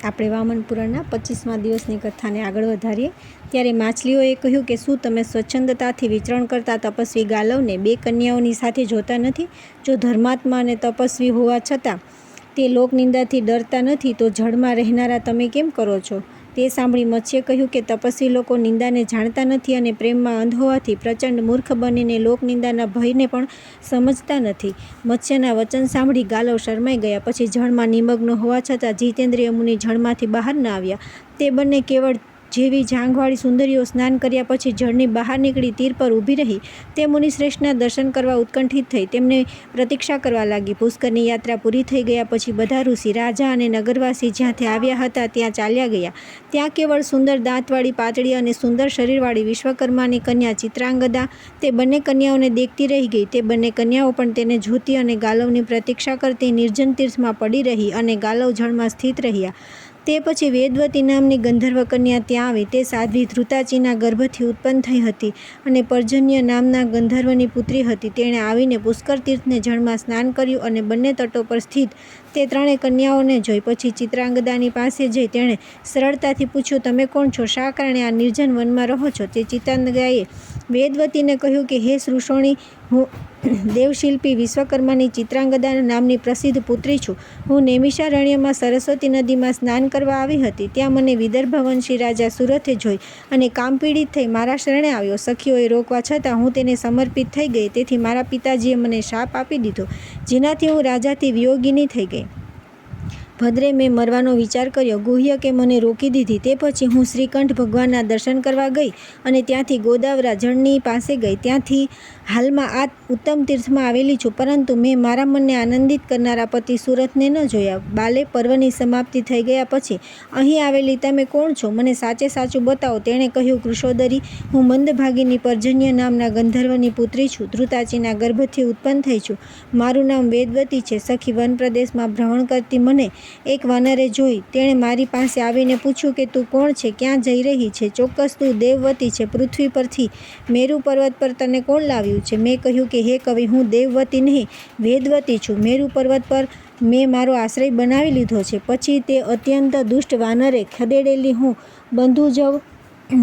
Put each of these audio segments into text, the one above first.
આપણે વામન પુરાણના 25મા દિવસની કથાને આગળ વધારીએ ત્યારે માછલીઓએ કહ્યું કે શું તમે સ્વચ્છંદતાથી વિચરણ કરતા તપસ્વી ગાલવને 2 કન્યાઓની સાથે જોતા નથી? જો ધર્માત્મા અને તપસ્વી હોવા છતાં તે લોકનિંદાથી ડરતા નથી તો જળમાં રહેનારા તમે કેમ કરો છો? તે સાંભળી મત્સ્યે કહ્યું કે તપસ્વી લોકો નિંદાને જાણતા નથી અને પ્રેમમાં અંધ હોવાથી પ્રચંડ મૂર્ખ બનીને લોકનિંદાના ભયને પણ સમજતા નથી. મત્સ્યના વચન સાંભળી ગાલવ શરમાઈ ગયા. પછી જળમાં નિમગ્ન હોવા છતાં જીતેન્દ્રિય મુનિ જળમાંથી બહાર ન આવ્યા. તે બંને કેવળ જેવી જાંઘવાળી સુંદરીઓ સ્નાન કર્યા પછી જળની બહાર નીકળી તીર પર ઊભી રહી. તે મુનિશ્રેષ્ઠના દર્શન કરવા ઉત્કંઠિત થઈ તેમની પ્રતીક્ષા કરવા લાગી. પુષ્કરની યાત્રા પૂરી થઈ ગયા પછી બધા ઋષિ, રાજા અને નગરવાસી જ્યાંથી આવ્યા હતા ત્યાં ચાલ્યા ગયા. ત્યાં કેવળ સુંદર દાંતવાળી, પાતળી અને સુંદર શરીરવાળી વિશ્વકર્માની કન્યા ચિત્રાંગદા તે બંને કન્યાઓને દેખતી રહી ગઈ. તે બંને કન્યાઓ પણ તેને જોતી અને ગાલવની પ્રતીક્ષા કરતી નિર્જન તીર્થમાં પડી રહી અને ગાલવ જળમાં સ્થિત રહ્યા. તે પછી વેદવતી નામની ગંધર્વ કન્યા ત્યાં આવી. તે સાધ્વી ધ્રુતાચીના ગર્ભથી ઉત્પન્ન થઈ હતી અને પર્જન્ય નામના ગંધર્વની પુત્રી હતી. તેણે આવીને પુષ્કર તીર્થને જળમાં સ્નાન કર્યું અને બંને તટો પર સ્થિત તે 3 કન્યાઓને જોઈ. પછી ચિત્રાંગદાની પાસે જઈ તેણે સરળતાથી પૂછ્યું, તમે કોણ છો? શા કારણે આ નિર્જન વનમાં રહો છો? તે ચિત્રાંગદાએ વેદવતીને કહ્યું કે હે સૃષોણી, હું દેવશિલ્પી વિશ્વકર્માની ચિત્રાંગદા નામની પ્રસિદ્ધ પુત્રી છું. હું નૈમિષારણ્યમાં સરસ્વતી નદીમાં સ્નાન કરવા આવી હતી. ત્યાં મને વિદર્ભવંશી રાજા સુરથે જોઈ અને કામપીડિત થઈ મારા શરણે આવ્યો. સખીઓએ રોકવા છતાં હું તેને સમર્પિત થઈ ગઈ. તેથી મારા પિતાજીએ મને શાપ આપી દીધો, જેનાથી હું રાજાથી વિયોગિની થઈ ગઈ. ભદ્રે મેં મરવાનો વિચાર કર્યો. ગુહ્યકે મને રોકી દીધી. તે પછી હું શ્રીકંઠ ભગવાનના દર્શન કરવા ગઈ અને ત્યાંથી ગોદાવરા જળની પાસે ગઈ. ત્યાંથી હાલમાં આ ઉત્તમ તીર્થમાં આવેલી છું, પરંતુ મેં મારા મનને આનંદિત કરનારા પતિ સુરથને ન જોયા. બાલે પર્વની સમાપ્તિ થઈ ગયા પછી અહીં આવેલી તમે કોણ છો? મને સાચે સાચું બતાવો. તેણે કહ્યું, કૃષોદરી, હું મંદભાગીની પર્જન્ય નામના ગંધર્વની પુત્રી છું. ધ્રુતાચીના ગર્ભથી ઉત્પન્ન થઈ છું. મારું નામ વેદવતી છે. સખી, વન પ્રદેશમાં ભ્રમણ કરતી મને એક વાનરે જોઈ. તેણે મારી પાસે આવીને પૂછ્યું કે તું કોણ છે? ક્યાં જઈ રહી છે? ચોક્કસ તું દેવવતી છે. પૃથ્વી પરથી મેરુ પર્વત પર તને કોણ લાવ્યું છે? મેં કહ્યું કે હે કવિ, હું દેવવતી નહીં, વેદવતી છું. મેરુ પર્વત પર મેં મારો આશ્રય બનાવી લીધો છે. પછી તે અત્યંત દુષ્ટ વાનરે ખદેડેલી હું બંધુ જવ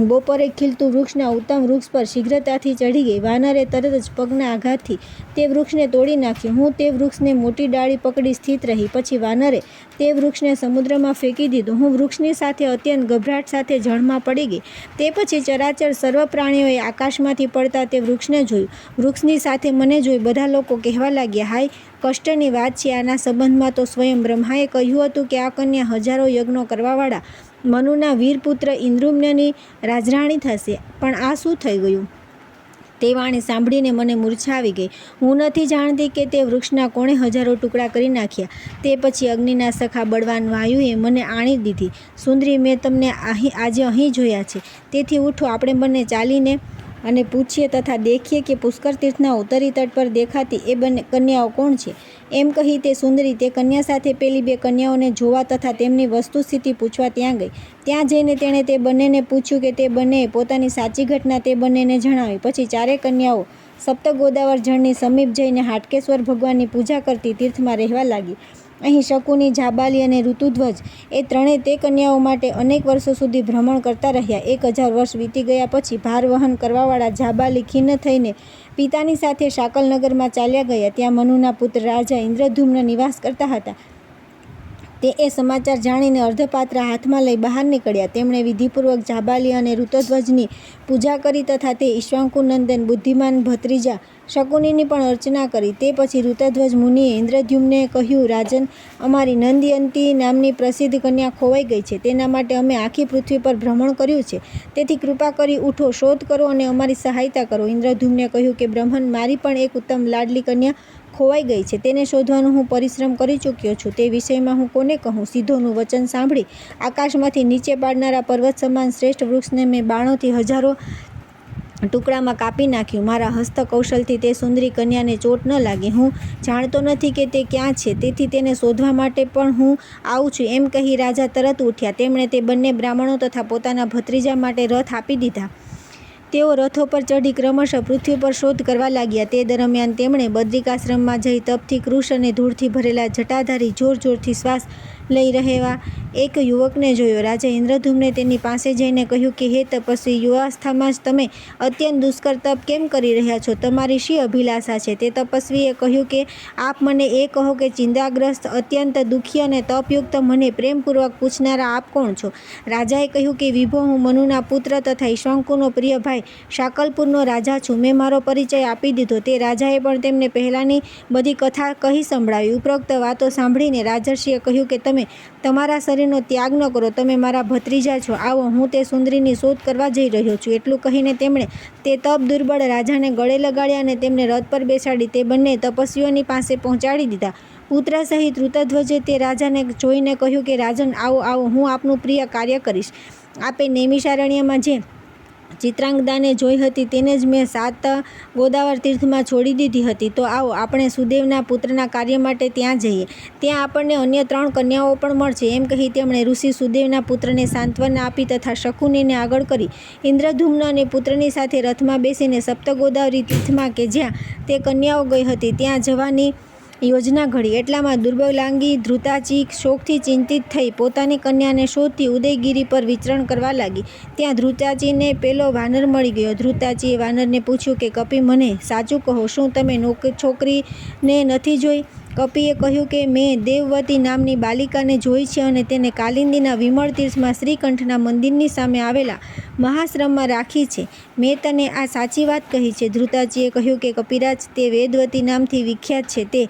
બપોરે ખીલતું વૃક્ષના ઉત્તમ વૃક્ષ પર શીઘ્રતાથી ચઢી ગઈ. વાનરે તરત જ પગના આઘાતથી તે વૃક્ષને તોડી નાખ્યું. હું તે વૃક્ષને મોટી ડાળી પકડી સ્થિત રહી. પછી વાનરે તે વૃક્ષને સમુદ્રમાં ફેંકી દીધું. હું વૃક્ષની સાથે અત્યંત ગભરાટ સાથે જળમાં પડી ગઈ. તે પછી ચરાચર સર્વ પ્રાણીઓએ આકાશમાંથી પડતા તે વૃક્ષને જોયું. વૃક્ષની સાથે મને જોઈ બધા લોકો કહેવા લાગ્યા, હાય, કષ્ટની વાત છે. આના સંબંધમાં તો સ્વયં બ્રહ્માએ કહ્યું હતું કે આ કન્યા હજારો યજ્ઞો કરવાવાળા મનુના વીરપુત્ર ઇન્દ્રુમ્નની રાજરાણી થશે. પણ આ શું થઈ ગયું? તે વાણી સાંભળીને મને મૂર્છા આવી ગઈ. હું નથી જાણતી કે તે વૃક્ષના કોણે હજારો ટુકડા કરી નાખ્યા. તે પછી અગ્નિના સખા બળવાન વાયુએ મને આણી દીધી. સુંદરી, મેં તમને આજે અહીં જોયા છે. તેથી ઉઠો, આપણે બંને ચાલીને અને પૂછીએ તથા દેખીએ કે પુષ્કર તીર્થના ઉત્તરી તટ પર દેખાતી એ બંને કન્યાઓ કોણ છે. એમ કહી તે સુંદરી તે કન્યા સાથે પેલી 2 કન્યાઓને જોવા તથા તેમની વસ્તુસ્થિતિ પૂછવા ત્યાં ગઈ. ત્યાં જઈને તેણે તે બંનેને પૂછ્યું કે તે બંનેએ પોતાની સાચી ઘટના તે બંનેને જણાવી. પછી 4 કન્યાઓ સપ્ત ગોદાવર જળની સમીપ જઈને હાટકેશ્વર ભગવાનની પૂજા કરતી તીર્થમાં રહેવા લાગી. અહીં શકુની, જાબાલી અને ઋતુધ્વજ એ 3 તે કન્યાઓ માટે અનેક વર્ષો સુધી ભ્રમણ કરતા રહ્યા. 1000 વર્ષ વીતી ગયા પછી ભાર વહન કરવાવાળા જાબાલી ખિન્ન થઈને પિતાની સાથે શાકલનગરમાં ચાલ્યા ગયા. ત્યાં મનુના પુત્ર રાજા ઇન્દ્રદ્યુમ્ન નિવાસ કરતા હતા. તે એ સમાચાર જાણીને અર્ધપાત્ર હાથમાં લઈ બહાર નીકળ્યા. તેમણે વિધિપૂર્વક જાબાલી અને ઋતુધ્વજની પૂજા કરી તથા તે ઈક્ષ્વાકુનંદન બુદ્ધિમાન ભત્રીજા શકુનીની પણ અર્ચના કરી. તે પછી ઋતુધ્વજ મુનિએ ઇન્દ્રદ્યુમ્નને કહ્યું, રાજન, અમારી નંદયંતી નામની પ્રસિદ્ધ કન્યા ખોવાઈ ગઈ છે. તેના માટે અમે આખી પૃથ્વી પર ભ્રમણ કર્યું છે. તેથી કૃપા કરી ઉઠો, શોધ કરો અને અમારી સહાયતા કરો. ઇન્દ્રદ્યુમ્ને કહ્યું કે બ્રહ્મન, મારી પણ એક ઉત્તમ લાડલી કન્યા ખોવાઈ ગઈ છે. તેને શોધવાનું હું પરિશ્રમ કરી ચૂક્યો છું. તે વિષયમાં હું કોને કહું? સિદ્ધોનું વચન સાંભળી આકાશમાંથી નીચે પાડનારા પર્વત સમાન શ્રેષ્ઠ વૃક્ષને મેં બાણોથી હજારો ટુકડામાં કાપી નાખ્યું. મારા હસ્ત કૌશલથી તે સુંદરી કન્યાને ચોટ ન લાગી. હું જાણતો નથી કે તે ક્યાં છે, તેથી તેને શોધવા માટે પણ હું આવું છું. એમ કહી રાજા તરત ઉઠ્યા. તેમણે તે બંને બ્રાહ્મણો તથા પોતાના ભત્રીજા માટે રથ આપી દીધા. તેઓ રથો પર ચઢી ક્રમશઃ પૃથ્વી પર શોધ કરવા લાગ્યા. તે દરમિયાન તેમણે બદ્રિકાશ્રમમાં જઈ તપથી કૃશ અને ધૂળથી ભરેલા જટાધારી જોર જોરથી શ્વાસ લઈ રહેવા એક યુવકને જોયો. રાજા ઇન્દ્રધૂમને તેની પાસે જઈને કહ્યું કે હે તપસ્વી, યુવાવસ્થામાં જ તમે અત્યંત દુષ્કર તપ કેમ કરી રહ્યા છો? તમારી શી અભિલાષા છે? તે તપસ્વીએ કહ્યું કે આપ મને એ કહો કે ચિંતાગ્રસ્ત, અત્યંત દુઃખી અને તપયુક્ત મને પ્રેમપૂર્વક પૂછનારા આપ કોણ છો? રાજાએ કહ્યું કે વિભો, હું મનુના પુત્ર તથા ઈક્ષ્વાકુનો પ્રિય ભાઈ શાકલપુરનો રાજા છું. મેં મારો પરિચય આપી દીધો. તે રાજાએ પણ તેમને પહેલાંની બધી કથા કહી સંભળાવી. ઉપરોક્ત વાતો સાંભળીને રાજર્ષિએ કહ્યું કે તમે તમારા શરીરનો ત્યાગ ન કરો. તમે મારા ભત્રીજા છો. આવો, હું તે સુંદરીની શોધ કરવા જઈ રહ્યો છું. એટલું કહીને તેમણે તે તપ દુર્બળ રાજાને ગળે લગાડ્યા અને તેમને રથ પર બેસાડી તે બંને તપસ્વીઓની પાસે પહોંચાડી દીધા. પુત્ર સહિત ઋતધ્વજે તે રાજાને જોઈને કહ્યું કે રાજન, આવો આવો, હું આપનું પ્રિય કાર્ય કરીશ. આપે નૈમિષારણ્યમાં જે ચિત્રાંગદાને જોઈ હતી તેને જ મેં 7 ગોદાવર તીર્થમાં છોડી દીધી હતી. તો આવો, આપણે સુદેવના પુત્રના કાર્ય માટે ત્યાં જઈએ. ત્યાં આપણને અન્ય 3 કન્યાઓ પણ મળશે. એમ કહી તેમણે ઋષિ સુદેવના પુત્રને સાંત્વના આપી તથા શકુનીને આગળ કરી ઇન્દ્રધૂમ્ન અને પુત્રની સાથે રથમાં બેસીને સપ્તગોદાવરી તીર્થમાં કે જ્યાં તે કન્યાઓ ગઈ હતી ત્યાં જવાની યોજના ઘડી. એટલામાં દુર્બલાંગી ધ્રુતાચી શોકથી ચિંતિત થઈ પોતાની કન્યાને શોધતી ઉદયગીરી પર વિચરણ કરવા લાગી. ત્યાં ધ્રુતાચીને પેલો વાનર મળી ગયો. ધ્રુતાચીએ વાનરને પૂછ્યું કે કપિ, મને સાચું કહો, શું તમે છોકરીને નથી જોઈ? કપિએ કહ્યું કે મેં દેવવતી નામની બાલિકાને જોઈ છે અને તેને કાલિંદીના વિમળ તીર્થમાં શ્રીકંઠના મંદિરની સામે આવેલા મહાશ્રમમાં રાખી છે. મેં તને આ સાચી વાત કહી છે. ધ્રુતાચીએ કહ્યું કે કપિરાજ, તે વેદવતી નામથી વિખ્યાત છે, તે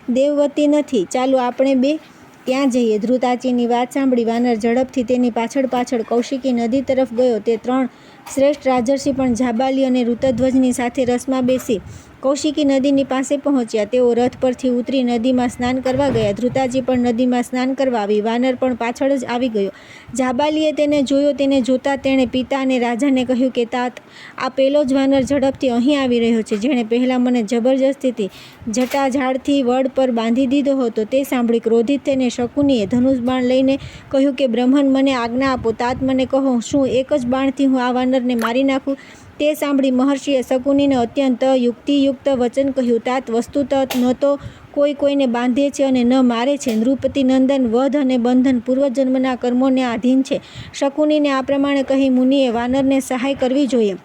દેવવતી નથી. ચાલો આપણે બે ત્યાં જઈએ. ધ્રુતાચીની વાત સાંભળી વાનર ઝડપથી તેની પાછળ પાછળ કૌશિકી નદી તરફ ગયો. તે 3 શ્રેષ્ઠ રાજર્ષિ પણ જાબાલી અને ઋતધ્વજની સાથે રસમાં બેસી કૌશિકી નદીની પાસે પહોંચ્યા. તેઓ રથ પરથી ઉતરી નદીમાં સ્નાન કરવા ગયા. ધ્રુતાચી પણ નદીમાં સ્નાન કરવા આવી. વાનર પણ પાછળ જ આવી ગયો. જાબાલીએ તેને જોયો. તેને જોતાં તેણે પિતા અને રાજાને કહ્યું કે તાત, આ પેલો જ વાનર ઝડપથી અહીં આવી રહ્યો છે, જેણે પહેલાં મને જબરજસ્તીથી જટાઝાડથી વડ પર બાંધી દીધો હતો. તે સાંભળી ક્રોધિત થઈને શકુનીએ ધનુષ બાણ લઈને કહ્યું કે બ્રહ્મન, મને આજ્ઞા આપો. તાત, મને કહો, શું એક જ બાણથી હું આ વાનરને મારી નાખું? તે સાંભળી મહર્ષિએ શકુનીને અત્યંત યુક્તિયુક્ત વચન કહ્યું. તાત, વસ્તુતઃ ન તો કોઈ કોઈને બાંધે છે અને ન મારે છે. નૃપતિ નંદન વધ અને બંધન પૂર્વજન્મના કર્મોને આધીન છે. શકુનીને આ પ્રમાણે કહી મુનિએ વાનરને સહાય કરવી જોઈએ.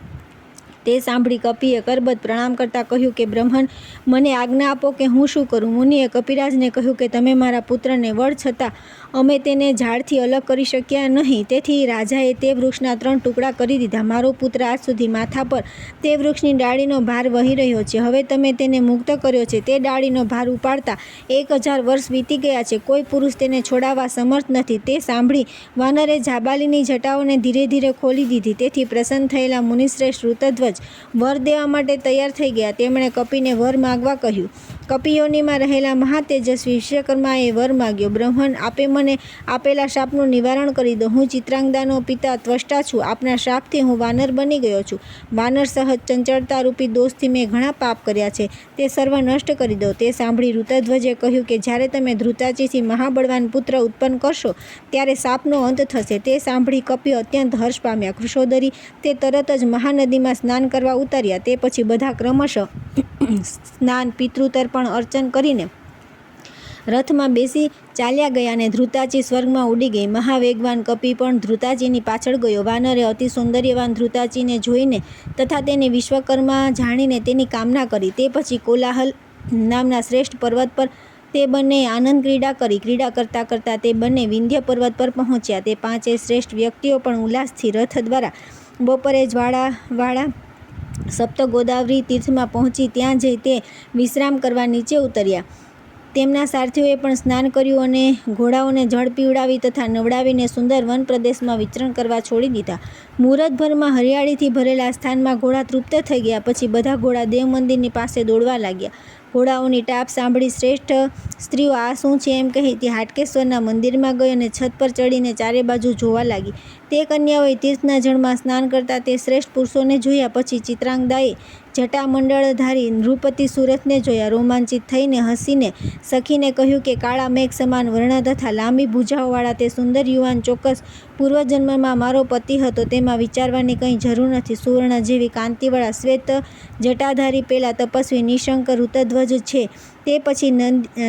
તે સાંભળી કપિએ કરબદ્ધ પ્રણામ કરતાં કહ્યું કે બ્રહ્મન, મને આજ્ઞા આપો કે હું શું કરું? મુનિએ કપિરાજને કહ્યું કે તમે મારા પુત્રને વડ છતાં અમે તેને ઝાડથી અલગ કરી શક્યા નહીં. તેથી રાજાએ તે વૃક્ષના 3 ટુકડા કરી દીધા. મારો પુત્ર આજ સુધી માથા પર તે વૃક્ષની ડાળીનો ભાર વહી રહ્યો છે. હવે તમે તેને મુક્ત કર્યો છે. તે ડાળીનો ભાર ઉપાડતા 1000 વર્ષ વીતી ગયા છે. કોઈ પુરુષ તેને છોડાવવા સમર્થ નથી. તે સાંભળી વાનરે જાબાલીની જટાઓને ધીરે ધીરે ખોલી દીધી. તેથી પ્રસન્ન થયેલા મુનિશ્રેષ્ઠ ઋતધ્વજ વર દેવા માટે તૈયાર થઈ ગયા. તેમણે કપિને વર માગવા કહ્યું. કપિયોનીમાં રહેલા મહાતેજસ્વી વિશ્વકર્માએ વર માગ્યો. બ્રહ્મન, આપે મને આપેલા શાપનું નિવારણ કરી દો. હું ચિત્રાંગદાનો પિતા ત્વષ્ટા છું. આપના શાપથી હું વાનર બની ગયો છું. વાનર સહજ ચંચળતા રૂપી દોષથી મેં ઘણા પાપ કર્યા છે. તે સર્વ નષ્ટ કરી દો. તે સાંભળી ઋતધ્વજે કહ્યું કે જ્યારે તમે ધ્રુતાચીથી મહાબળવાન પુત્ર ઉત્પન્ન કરશો ત્યારે શાપનો અંત થશે. તે સાંભળી કપિ અત્યંત હર્ષ પામ્યા. કૃષોદરી તે તરત જ મહાનદીમાં સ્નાન કરવા ઉતર્યા. તે પછી બધા ક્રમશઃ સ્નાન, પિતૃતર્પણ, અર્ચન કરીને રથમાં બેસી ચાલ્યા ગયા અને ધ્રુતાચી સ્વર્ગમાં ઉડી ગઈ. મહાવેગવાન કપિ પણ ધ્રુતાચીની પાછળ ગયો. વાનરે અતિ સૌંદર્યવાન ધ્રુતાચીને જોઈને તથા તેને વિશ્વકર્મા જાણીને તેની કામના કરી. તે પછી કોલાહલ નામના શ્રેષ્ઠ પર્વત પર તે બંને આનંદ ક્રીડા કરી. ક્રીડા કરતાં કરતાં તે બંને વિંધ્ય પર્વત પર પહોંચ્યા. તે 5 શ્રેષ્ઠ વ્યક્તિઓ પણ ઉલ્લાસથી રથ દ્વારા બપોરે જ્વાળાવાળા સપ્ત ગોદાવરી તીર્થમાં પહોંચી ત્યાં જઈ તે વિશ્રામ કરવા નીચે ઉતર્યા. તેમના સારથીઓએ પણ સ્નાન કર્યું અને ઘોડાઓને જળ પીવડાવી તથા નવડાવીને સુંદર વન પ્રદેશમાં વિચરણ કરવા છોડી દીધા. મુહૂર્તભરમાં હરિયાળીથી ભરેલા સ્થાનમાં ઘોડા તૃપ્ત થઈ ગયા. પછી બધા ઘોડા દેવ મંદિરની પાસે દોડવા લાગ્યા. ઘોડાઓની ટાપ સાંભળી શ્રેષ્ઠ સ્ત્રીઓ આ શું છે એમ કહી તે હાટકેશ્વરના મંદિરમાં ગઈ અને છત પર ચડીને ચારે બાજુ જોવા લાગી. તે કન્યાઓએ તીર્થના જળમાં સ્નાન કરતા તે શ્રેષ્ઠ પુરુષોને જોયા. પછી ચિત્રાંગદાએ જટામંડળધારી નૃપતિ સુરથને જોયા. રોમાંચિત થઈને હસીને સખીને કહ્યું કે કાળા મેઘ સમાન વર્ણ તથા લાંબી ભૂજાઓવાળા તે સુંદર યુવાન ચોક્કસ પૂર્વજન્મમાં મારો પતિ હતો. તેમાં વિચારવાની કંઈ જરૂર નથી. સુવર્ણ જેવી કાંતિવાળા શ્વેત જટાધારી પેલા તપસ્વી નિશંક ઋતધ્વજ છે. તે પછી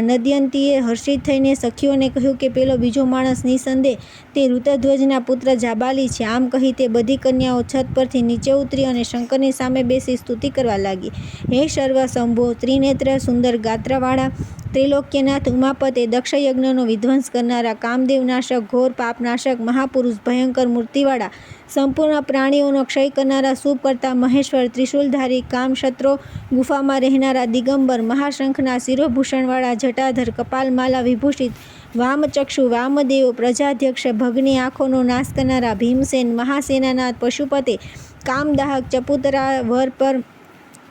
નદયંતીએ હર્ષિત થઈને સખીઓને કહ્યું કે પેલો બીજો માણસ નિસંદેહ તે ઋતધ્વજના પુત્ર જાબાલી છે. આમ કહી તે બધી કન્યાઓ છત પરથી નીચે ઉતરી અને શંકરની સામે બેસી સ્તુતિ કરવા લાગી. હે સર્વ શંભો, ત્રિનેત્ર, સુંદર ગાત્રવાળા, ત્રિલોક્યનાથ, ઉમાપતે, દક્ષયજ્ઞનો વિધ્વંસ કરનારા, કામદેવનાશક, ઘોર પાપનાશક, મહાપુરુષ, ભયંકર મૂર્તિવાળા, સંપૂર્ણ પ્રાણીઓનો ક્ષય કરનારા, શુભ કરતા મહેશ્વર, ત્રિશૂલધારી, કામશત્રો, ગુફામાં રહેનારા, દિગંબર, મહાશંખના શિરોભૂષણવાળા, જટાધર, કપાલમાલા વિભૂષિત, વામચક્ષુ, વામદેવ, પ્રજાધ્યક્ષ, ભગની આંખોનો નાશ કરનારા, ભીમસેન, મહાસેનાનાથ, પશુપતે, કામદાહક, ચપુતરા વર પર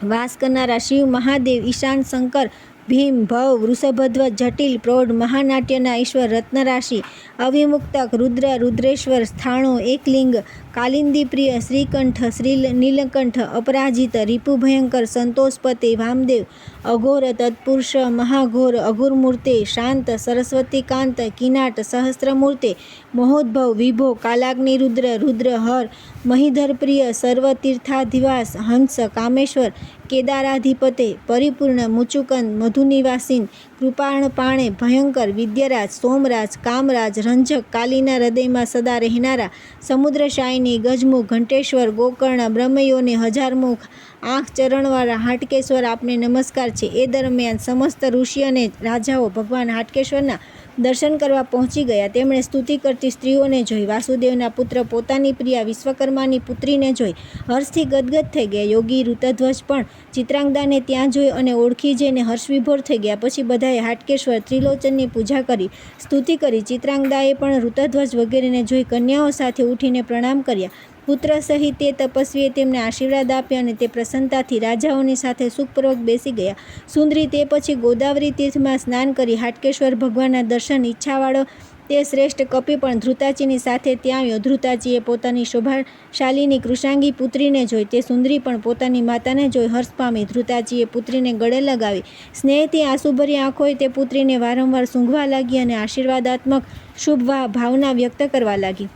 વાસ કરનારા, શિવ, મહાદેવ, ઈશાન, શંકર, ભીમ, ભવ, વૃષભધ્વજ, જટિલ, પ્રૌઢ, મહાનાટ્યના ઈશ્વર, રત્નરાશિ, અવિમુક્તક, રુદ્ર, રુદ્રેશ્વર, સ્થાણો, એકલિંગ, કાલિંદીપ્રિય, શ્રીકંઠ, નીલકંઠ, અપરાજિત, રિપુભયંકર, સંતોષપતે, વામદેવ, અઘોર, તત્પુરુષ, મહાઘોર, અઘુરમૂર્તે, શાંત, સરસ્વતીકાંત, કિનાટ, સહસ્રમૂર્તે, મહોદ્ભવ, વિભો, કાલાગ્નિરુદ્ર, રુદ્રહર, મહિધરપ્રિય, સર્વતીર્થાધિવાસ, હંસ, કામેશ્વર, કેદારાધિપતે, પરિપૂર્ણ, મુચુકંદ, મધુનિવાસીન, કૃપાણપાણે, ભયંકર, વિદ્યરાજ, સોમરાજ, કામરાજ, રંજક, કાલીના હૃદયમાં સદા રહેનારા, સમુદ્રશાયિની, ગજમુખ, ઘંટેશ્વર, ગોકર્ણ, બ્રહ્મયોને, હજારમુખ, આંખ ચરણવાળા, હાટકેશ્વર, આપને નમસ્કાર છે. એ દરમિયાન સમસ્ત ઋષિ અને રાજાઓ ભગવાન હાટકેશ્વરના દર્શન કરવા પહોંચી ગયા. તેમણે સ્તુતિ કરતી સ્ત્રીઓને જોઈ, વાસુદેવના પુત્ર પોતાની પ્રિયા વિશ્વકર્માની પુત્રીને જોઈ હર્ષથી ગદગદ થઈ ગયા. યોગી ઋતધ્વજ પણ ચિત્રાંગદાને ત્યાં જોઈ અને ઓળખી જઈને હર્ષવિભોર થઈ ગયા. પછી બધાએ હાટકેશ્વર ત્રિલોચનની પૂજા કરી, સ્તુતિ કરી. ચિત્રાંગદાએ પણ ઋતધ્વજ વગેરેને જોઈ કન્યાઓ સાથે ઉઠીને પ્રણામ કર્યા. પુત્ર સહિત તે તપસ્વીએ તેમને આશીર્વાદ આપ્યા અને તે પ્રસન્નતાથી રાજાઓની સાથે સુખપૂર્વક બેસી ગયા. સુંદરી તે પછી ગોદાવરી તીર્થમાં સ્નાન કરી હાટકેશ્વર ભગવાનના દર્શન ઈચ્છાવાળો તે શ્રેષ્ઠ કપિ પણ ધ્રુતાચીની સાથે ત્યાં આવ્યો. ધ્રુતાચીએ પોતાની શોભાશાલીની કૃષાંગી પુત્રીને જોઈ. તે સુંદરી પણ પોતાની માતાને જોઈ હર્ષ પામી. ધ્રુતાચીએ પુત્રીને ગળે લગાવી. સ્નેહથી આંસુભરી આંખોએ તે પુત્રીને વારંવાર સૂંઘવા લાગી અને આશીર્વાદાત્મક શુભ ભાવના વ્યક્ત કરવા લાગી.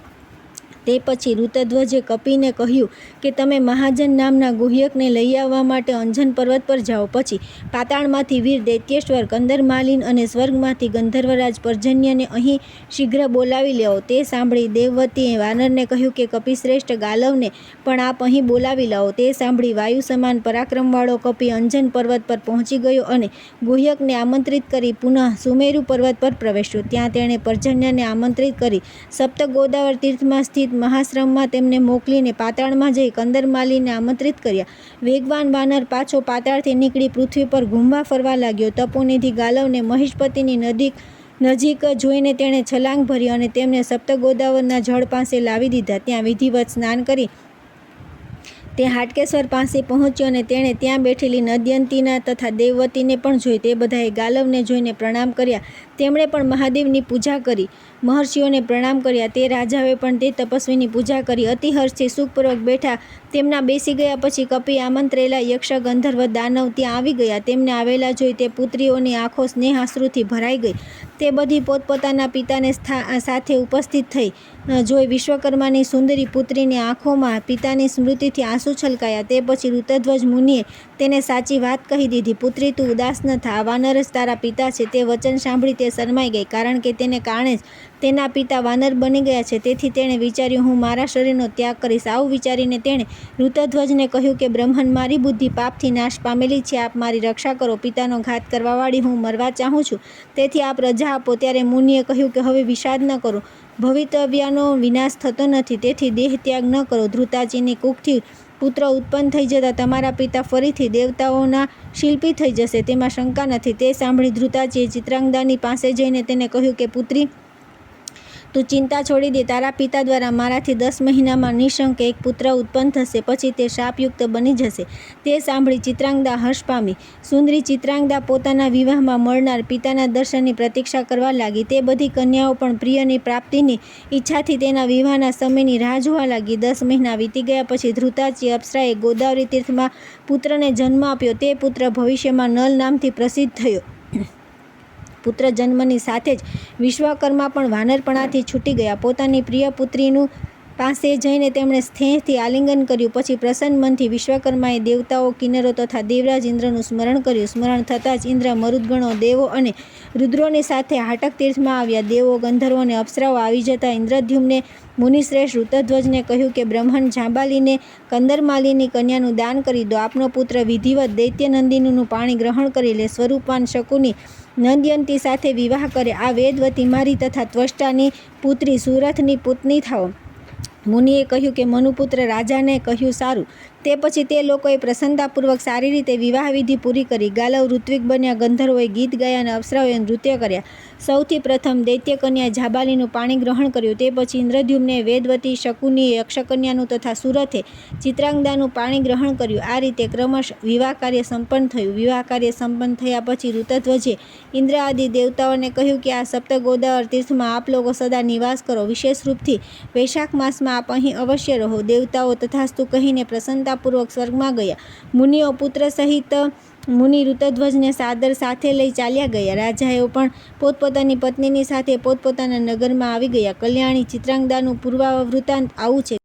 તે પછી ઋતધ્વજે કપિને કહ્યું કે તમે મહાજન નામના ગુહ્યકને લઈ આવવા માટે અંજન પર્વત પર જાઓ. પછી પાતાળમાંથી વીર દૈત્યેશ્વર, કંદરમાલિન અને સ્વર્ગમાંથી ગંધર્વરાજ પર્જન્યને અહીં શીઘ્ર બોલાવી લાવો. તે સાંભળી દેવવતીએ વાનરને કહ્યું કે કપિશ્રેષ્ઠ ગાલવને પણ આપ અહીં બોલાવી લાવો. તે સાંભળી વાયુ સમાન પરાક્રમવાળો કપિ અંજન પર્વત પર પહોંચી ગયો અને ગુહ્યકને આમંત્રિત કરી પુનઃ સુમેરુ પર્વત પર પ્રવેશ્યો. ત્યાં તેણે પર્જન્યને આમંત્રિત કરી સપ્ત ગોદાવર તીર્થમાં સ્થિત મહાશ્રમમાં તેમને મોકલીને પાતાળમાં જઈ કંદરમાલીને આમંત્રિત કર્યા. વેગવાન વાનર પાછો પાતાળથી નીકળી પૃથ્વી પર ઘૂમવા ફરવા લાગ્યો. તપોનિધિ ગાલવને મહિષ્પતિની નજીક જોઈને તેણે છલાંગ ભરી અને તેમને સપ્ત ગોદાવરના જળ પાસે લાવી દીધા. ત્યાં વિધિવત સ્નાન કરી તે હાટકેશ્વર પાસે પહોંચ્યો અને તેણે ત્યાં બેઠેલી નદયંતીના તથા દેવવતીને પણ જોઈ. તે બધાએ ગાલવને જોઈને પ્રણામ કર્યા. તેમણે પણ મહાદેવની પૂજા કરી, મહર્ષિઓને પ્રણામ કર્યા. તે રાજાએ પણ તે તપસ્વીની પૂજા કરી. અતિ હર્ષથી સુખપૂર્વક બેઠા તેમના બેસી ગયા. પછી કપિ આમંત્રેલા યક્ષ, ગંધર્વ, દાનવ ત્યાં આવી ગયા. તેમને આવેલા જોઈ તે પુત્રીઓની આંખો સ્નેહાશ્રુથી ભરાઈ ગઈ. તે બધી પોતપોતાના પિતાને સાથે ઉપસ્થિત થઈ જોઈ વિશ્વકર્માની સુંદરી પુત્રીની આંખોમાં પિતાની સ્મૃતિથી આંસુ છલકાયા. તે પછી ઋતધ્વજ મુનિએ તેને સાચી વાત કહી દીધી. પુત્રી, તું ઉદાસ ન થા, આ વાનર જ તારા પિતા છે. તે વચન સાંભળી તે શરમાઈ ગઈ, કારણ કે તેને કારણે જ તેના પિતા વાનર બની ગયા છે. તેથી તેણે વિચાર્યું, હું મારા શરીરનો ત્યાગ કરીશ. આવું વિચારીને તેણે ઋતધ્વજને કહ્યું કે બ્રહ્મન, મારી બુદ્ધિ પાપથી નાશ પામેલી છે. આપ મારી રક્ષા કરો. પિતાનો ઘાત કરવાવાળી હું મરવા ચાહું છું, તેથી આપ રજા આપો. ત્યારે મુનિએ કહ્યું કે હવે વિષાદ ન કરો, ભવિતવ્યનો વિનાશ થતો નથી, તેથી દેહ ત્યાગ ન કરો. ધ્રુતાચીની કુખથી પુત્ર ઉત્પન્ન થઈ જતા તમારા પિતા ફરીથી દેવતાઓના શિલ્પી થઈ જશે, તેમાં શંકા નથી. તે સાંભળી ધ્રુતાચીએ ચિત્રાંગદાની પાસે જઈને તેને કહ્યું કે પુત્રી, તું ચિંતા છોડી દે. તારા પિતા દ્વારા મારાથી 10 મહિનામાં નિઃશંક એક પુત્ર ઉત્પન્ન થશે. પછી તે શાપયુક્ત બની જશે. તે સાંભળી ચિત્રાંગદા હર્ષ પામી. સુંદરી ચિત્રાંગદા પોતાના વિવાહમાં મળનાર પિતાના દર્શનની પ્રતીક્ષા કરવા લાગી. તે બધી કન્યાઓ પણ પ્રિયની પ્રાપ્તિની ઈચ્છાથી તેના વિવાહના સમયની રાહ જોવા લાગી. 10 મહિના વીતી ગયા પછી ધ્રુતાચી અપ્સરાએ ગોદાવરી તીર્થમાં પુત્રને જન્મ આપ્યો. તે પુત્ર ભવિષ્યમાં નલ નામથી પ્રસિદ્ધ થયો. પુત્ર જન્મની સાથે જ વિશ્વકર્મા પણ વાનરપણાથી છૂટી ગયા. પોતાની પ્રિય પુત્રીનું પાસે જઈને તેમણે સ્નેહથી આલિંગન કર્યું. પછી પ્રસન્ન મનથી વિશ્વકર્માએ દેવતાઓ, કિન્નરો તથા દેવરાજ ઇન્દ્રનું સ્મરણ કર્યું. સ્મરણ થતાં જ ઇન્દ્ર, મરુદ્ગણો, દેવો અને રુદ્રોની સાથે હાટક તીર્થમાં આવ્યા. દેવો, ગંધર્વો અને અપ્સરાઓ આવી જતાં ઇન્દ્રદ્યુમ્ને મુનિશ્રેષ્ઠ ઋતધ્વજને કહ્યું કે બ્રહ્મણ જાંબાલીને કંદરમાલીની કન્યાનું દાન કરી દો. આપનો પુત્ર વિધિવત દૈત્યનંદિનીનું પાણી ગ્રહણ કરી લે, સ્વરૂપાન શકુની નંદયંતી સાથે વિવાહ કરે. આ વેદવતી મારી તથા ત્વષ્ટાની પુત્રી સુરથની પુત્ની થાઓ. મુનિએ કહ્યું કે મનુપુત્ર રાજાને કહ્યું સારું. તે પછી તે લોકોએ પ્રસન્નતાપૂર્વક સારી રીતે વિવાહ વિધિ પૂરી કરી. ગાલવ ઋત્વિક બન્યા, ગંધર્વોએ ગીત ગાયા અને અપ્સરાઓએ નૃત્ય કર્યા. સૌથી પ્રથમ દૈત્ય કન્યાએ જાબાલીનું પાણી ગ્રહણ કર્યું. તે પછી ઇન્દ્રદ્યુમ્ને, વેદવતી, શકુનીએ યક્ષકન્યાનું તથા સુરથે ચિત્રાંગદાનું પાણી ગ્રહણ કર્યું. આ રીતે ક્રમશ વિવાહ કાર્ય સંપન્ન થયું. વિવાહ કાર્ય સંપન્ન થયા પછી ઋતધ્વજે ઇન્દ્ર આદિ દેવતાઓને કહ્યું કે આ સપ્તગોદાવર તીર્થમાં આપ લોકો સદા નિવાસ કરો. વિશેષ રૂપથી વૈશાખ માસમાં આપ અહીં અવશ્ય રહો. દેવતાઓ તથાસ્તુ કહીને પ્રસન્નતાપૂર્વક સ્વર્ગમાં ગયા. મુનિઓ પુત્ર સહિત મુનિ ઋતધ્વજને સાદર સાથે લઈ ચાલ્યા ગયા. રાજાઓ પણ પોતપોતાની પત્નીની સાથે પોતપોતાના નગરમાં આવી ગયા. કલ્યાણી ચિત્રાંગદાનું પૂર્વવૃત્તાંત આવું છે.